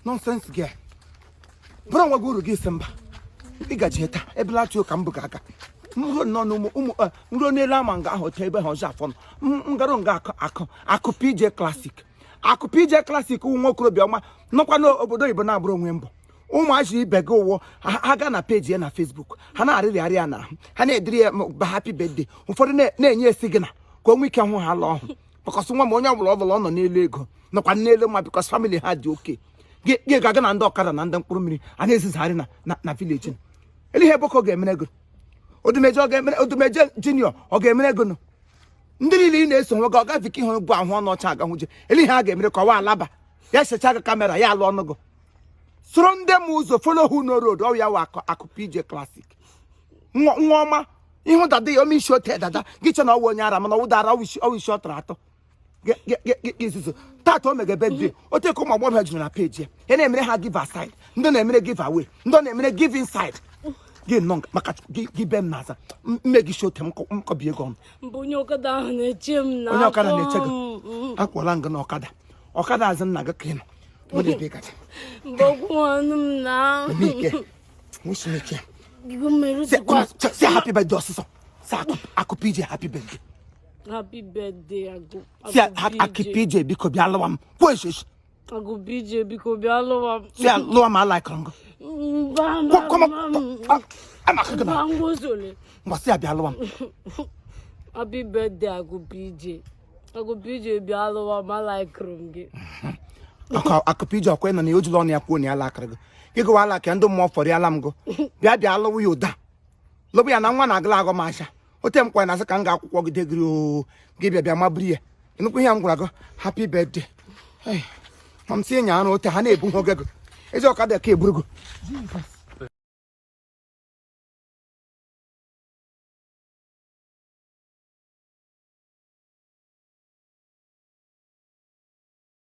Nonsense girl. Bro wa guru gi semba. Iga jeta ebla tu ka mbuga aka. Mro no no mro ne la manga hotel be ho jafon. Ngaro nga akụ PJ classic. Akụ PJ classic nwa okorobịa ọma nọkwa n'obodo Igbo na-abụrụ onwe mbọ. Ụmụazị ibe gị ụwọ ha ga na page ya na Facebook. Ha na-arịrị ya na ha na-ediri ba happy birthday. Ụfọdụ na-enye esi gị na ka onwe ike hụ ha lọ ọhụ. Because nwa m onye ọbụla ọ nọ n'elu ego nọkwa n'elu ma because family ha dị okay. Gị ga na ndị ọkada na ndị mkpụrụ mmiri a na-ezizarị na village. Ele ihe boko ga-emere ego. Odumeje junior ọ ga-emere ego no. Ndị niile na-eso nwe ga viki ihe bụ ahụ ọnọcha aga hụje. Ele ihe a ga-emere ka ọwa alaba. Ya secha kamera ya alụ ọnụgo. Soro ndị m ụzọ follow who no road ọ ya wa akụ PJ classic. Nwa ọma ihu dada ya omi isi ote dada gị che na ọwụ onye ara mana ọ dara ọwụ isi ọtara atọ. Izuzu tata o mege birthday o take ụmụ agbọghọ juru na page ya na-emere ha give aside ndị na-emere give away ndị na-emere give inside gị nọ maka gị be m n'aza mmegi shote m kọbi ego ọnụ mbụ onye ọkada ahụ na-eche m na onye ọkada na-eche gị akwụọla ngị na ọkada azụ nna gị ka ị nọ mbọgwụ ọnụ m na say happy birthday ọsịsọ akụ PJ happy birthday. Happy birthday, Aki PJ biko bịa lụwa m. Kwesịs. Agụ PJ biko bịa lụwa m. Si lụwa m ala ikọrọ ngọ. Mbọsị ya bịa lụwa m. Happy birthday Agụ PJ. Agụ PJ bịa lụwa m ala ikọrọ gị. Akụ PJ ọkwa nọ na ojulu ọnụ ya kwuo na ya ala akọrọ gị. Gị gụwa ala ka ndị mmụọ fọrọ ya ala m gụ. Bịa lụwa ya ụda. Lụwa ya na nwa na-agala agọ m asha. Ote m kwa na sị ka m ga-akwụkwọ gị degiri o gị bịa maburu ya nnukwu ihe m gwara gị happy birthday ma m si nya arụ ote ha na-ebu nwoge gị ezi ọkada ka eburu gị